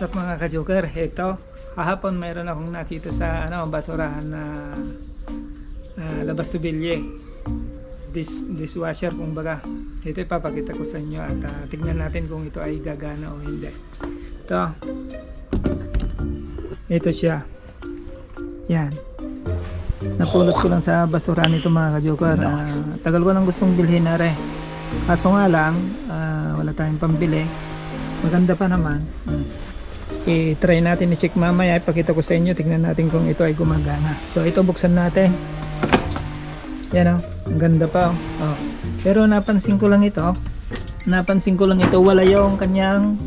What's up mga ka-joker? Ito, kahapon mayroon akong nakita sa basurahan na labas tubilye. Dishwasher kumbaga. Ito ipapakita ko sa inyo at tignan natin kung ito ay gagana o hindi. Ito siya. Yan. Napulot ko lang sa basurahan ito mga ka-joker. Tagal ko nang gustong bilhin na rin. Kaso nga lang, wala tayong pambili. Maganda pa naman. I-try natin i-check mamaya. Ipakita ko sa inyo. Tignan natin kung ito ay gumagana. So ito buksan natin. Yan o. Ang ganda pa o. Pero napansin ko lang ito. Wala yung kanyang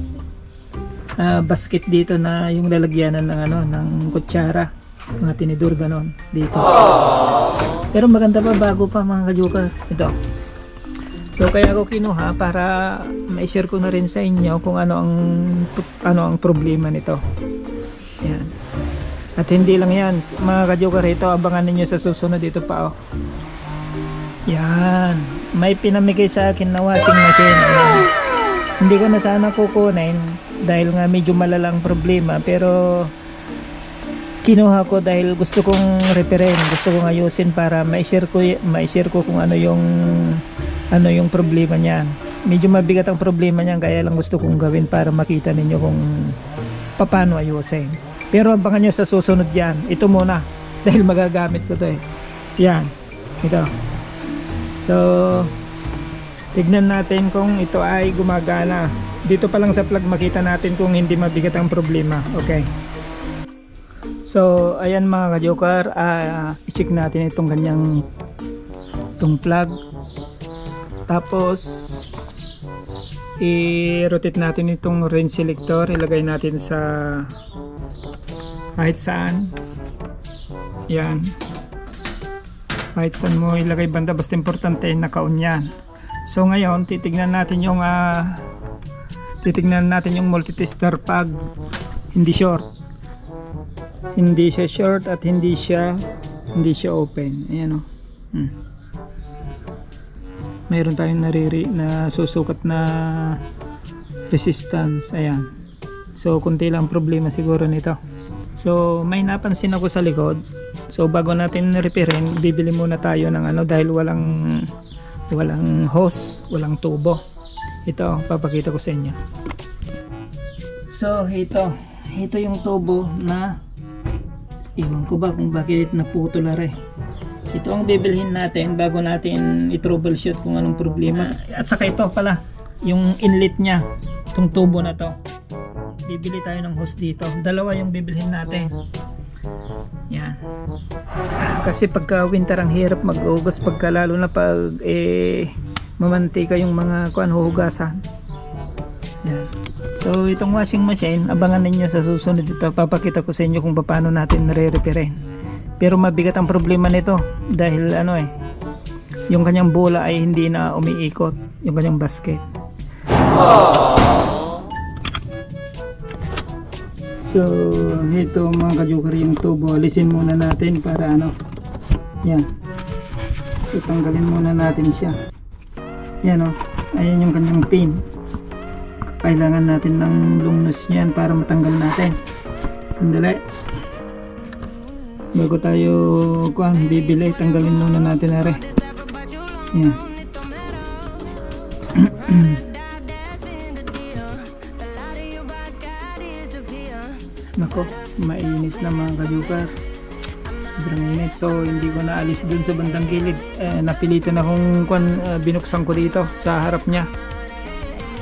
basket dito na yung lalagyanan ng kutsara. Mga tinidor ganon dito. Pero maganda pa, bago pa mga ka-joker. Ito. So kaya ako kinuha para ma-share ko na rin sa inyo kung ano ang problema nito. Yan. At hindi lang yan, mga ka-joker, ito abangan niyo sa susunod dito pa oh. Yan. May pinamigay sa akin na washing machine. Yan. Hindi ko na sana kukunin dahil nga medyo malalang problema, pero kinuha ko dahil gusto kong repair, gusto kong ayusin para ma-share ko kung ano yung problema niyan. Medyo mabigat ang problema niyan, kaya lang gusto kong gawin para makita ninyo kung paano ayusin. Pero abangan nyo sa susunod yan. Ito muna dahil magagamit ko to eh. Yan. Ito. So tignan natin kung ito ay gumagana. Dito pa lang sa plug makita natin kung hindi mabigat ang problema. Okay. So ayan mga ka-joker, i-check natin itong plug. Tapos i-rotate natin itong range selector, ilagay natin sa kahit saan. Yan. Kahit saan mo ilagay banda, basta importante naka-on yan. So ngayon titignan natin yung multi-tester pag hindi short. Hindi siya short at hindi siya open. Ayan o. Mayroon tayong na susukat na resistance. Ayan. So kunti lang problema siguro nito. So may napansin ako sa likod. So bago natin repairin, bibili muna tayo ng dahil walang hose, walang tubo. Ito papakita ko sa inyo. So ito yung tubo na iwan ko ba kung bakit naputol na rin. Ito ang bibilhin natin bago natin i-troubleshoot kung anong problema. At saka ito pala, yung inlet niya, itong tubo na to. Bibili tayo ng hose dito. Dalawa yung bibilhin natin. Yan. Kasi pagka winter ang hirap mag-ugas, pagka lalo na pag mamantika yung mga huhugasan. Yan. So itong washing machine, abangan ninyo sa susunod dito. Papakita ko sa inyo kung paano natin nare-repairin. Pero mabigat ang problema nito dahil yung kanyang bola ay hindi na umiikot, yung kanyang basket. So ito mga ka-joker, yung tubo alisin muna natin para yan. So tanggalin muna natin siya. Yan ayan yung kanyang pin. Kailangan natin ng long nose niyan para matanggal natin. Sandali. Bago tayo bibili, tanggalin muna natin na rin. Yan. Nako, mainit na mga ka-joker. Sobrang init. So hindi ko naalis dun sa bandang gilid. Napilitan akong binuksan ko dito sa harap niya.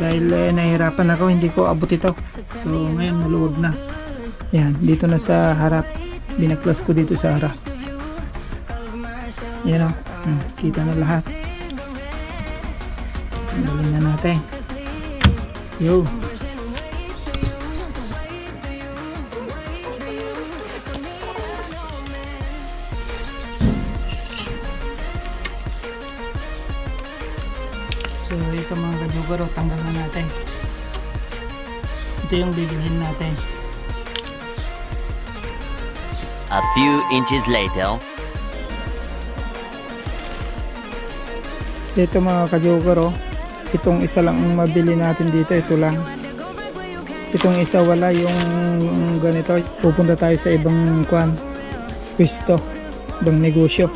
Dahil nahihirapan ako, hindi ko abot ito. So ngayon maluwag na. Yan, dito na sa harap. Binaklas ko dito sa harap. Yan kita na lahat. Tanggalin na natin. Yo. So ito mga ka-joker, tanggal na natin. Ito yung bibilhin natin. A few inches later. Ito mga ka-joker, itong isa lang ang mabili natin dito, ito lang. Itong isa wala yung ganito. Pupunta tayo sa ibang pwesto, ibang negosyo.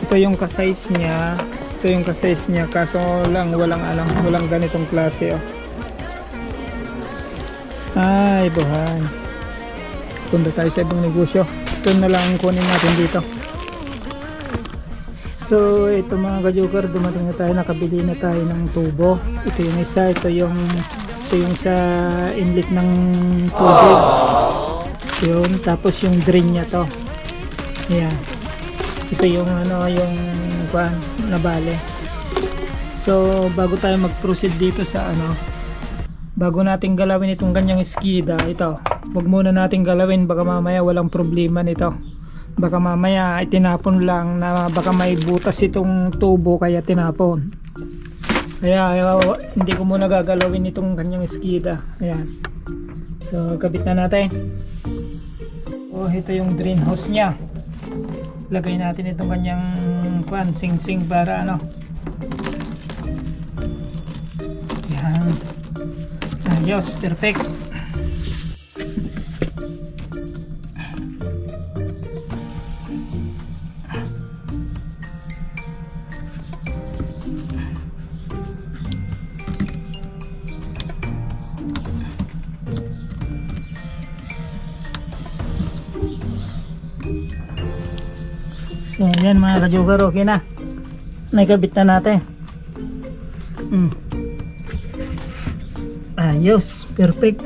Ito yung ka-size niya. Kaso lang walang ganitong klase oh. Ay, buhay. Punta tayo sa ibang negosyo. Ito na lang ang kunin natin dito. So, ito mga ka-joker, dumating na tayo, nakabili na tayo ng tubo. Ito yung isa, ito yung sa inlet ng tubig. Yun, tapos yung drain niya to. Ayan. Ito yung nabale. So, bago tayo mag-proceed dito sa bago natin galawin itong kanyang skida, ito, wag muna natin galawin, baka mamaya walang problema nito. Baka mamaya itinapon lang na baka may butas itong tubo kaya tinapon. Kaya hindi ko muna gagalawin itong kanyang skida. Ayan. So kabit na natin. Oh, ito yung drain hose niya. Lagay natin itong kanyang sing-sing para Ayan. Ayos, perfect. So yan mga ka-joker, okay na. Naikabit na natin. Ayos, perfect.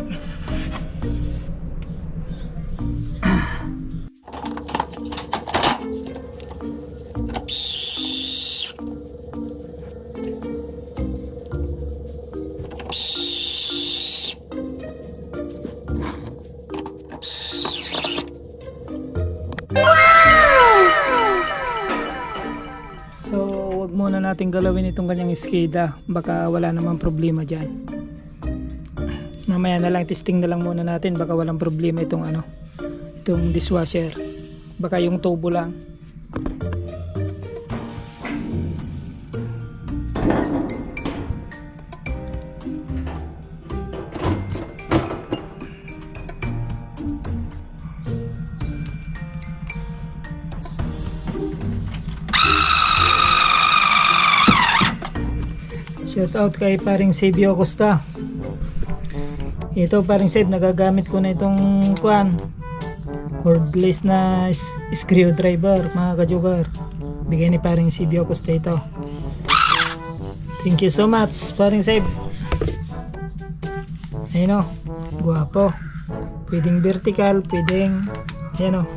So, wag muna natin galawin itong kanyang skida. Baka wala namang problema dyan. Mamaya na lang, testing na lang muna natin. Baka walang problema itong itong dishwasher. Baka yung tubo lang. Shout out kay paring Sabio Costa. Ito paring Save, nagagamit ko na itong cordless na screwdriver mga ka-joker. Bigay ni paring Sabio Costa ito. Thank you so much paring Save. Ayun o, guwapo. Pwedeng vertical, pwedeng ayan o.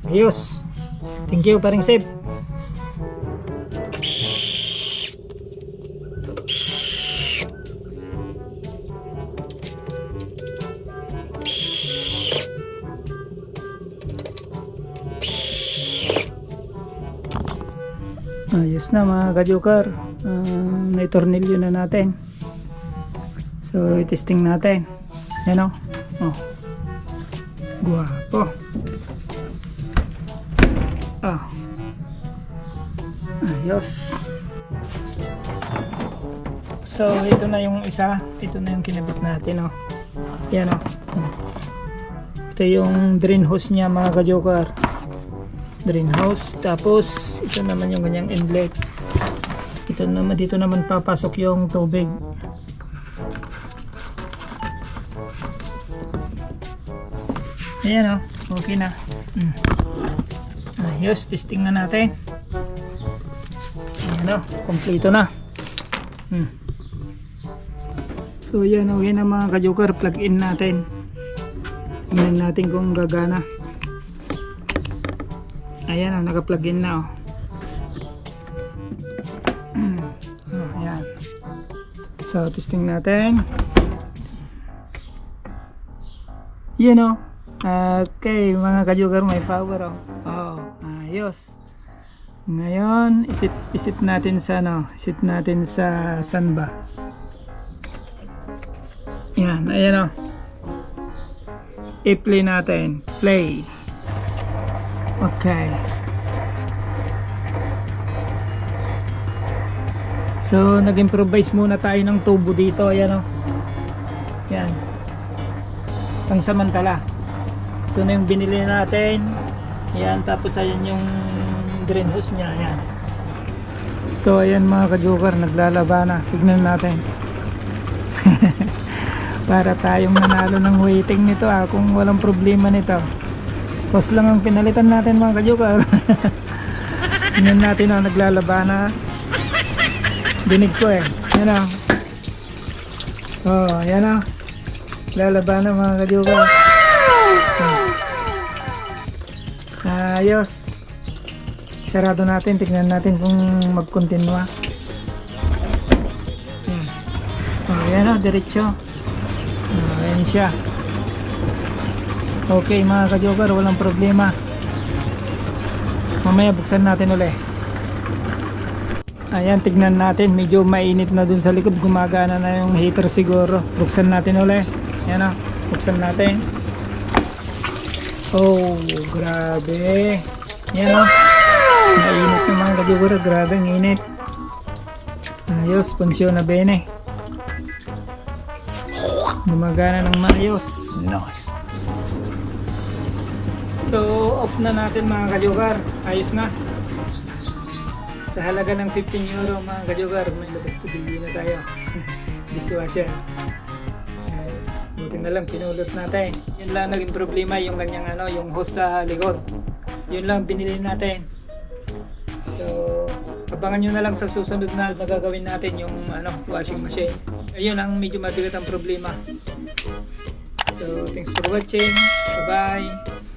Ayos. Thank you paring Save. Ayos na mga ka-joker. Naitornilyo na natin. So i-testing natin. Ayan o. Oh. Guwapo. Ayos. So ito na yung isa. Ito na yung kinabit natin. Ayan o. Ito yung drain hose niya mga ka-joker. Drain hose. Tapos ito naman yung kanyang inlet. Ito naman, dito naman papasok yung tubig. Ayan o. Okay na. Ayos. Testing na natin. Ayan o. Kompleto na. So yan o. Yan ang mga ka-joker. Plug in natin. Tingnan natin kung gagana. Ayan o, naka-plug in na o. Ayan. So, testing natin. Yan o. Okay, mga ka-joker, may power o. Ayos. Ngayon, isit natin sa isit natin sa saan ba? Yan, ayan o. I-play natin. Play. Okay. So nag-improvise muna tayo ng tubo dito. Ayan o. Yan. Pangsamantala. Ito na yung binili natin. Yan. Tapos ayan yung greenhouse niya. Ayan. So ayan mga ka-joker, naglalaba na. Tignan natin. Para tayong nanalo ng waiting nito kung walang problema nito. Cost lang ang pinalitan natin mga ka-joker. Tignan natin naglalaba na. Dinig ko yan yan lalaba na mga ka-joker. Ayos. Sarado natin, tignan natin kung mag-continue. Yan diretso. Ayan siya. Okay mga ka-joker, walang problema. Mamaya buksan natin ulit. Ayan, tignan natin, medyo mainit na dun sa likod, gumagana na yung heater siguro. Buksan natin ulit. Ayan buksan natin. Oh, grabe. Ayan mainit na mga ka-joker, grabe ang init. Ayos, punsyo na bene. Gumagana ng maayos. Nice. So, off na natin mga ka-joker. Ayos na. Sa halaga ng 15 euro mga ka-joker, may labas to bili na tayo. Dishwasher. Buti na lang pinulot natin. Yun lang naging problema, yung kanyang yung hose sa likod. Yun lang binili natin. So, abangan nyo na lang sa susunod na gagawin natin yung washing machine. Ayun ang medyo mabigat ang problema. So, thanks for watching. Bye-bye.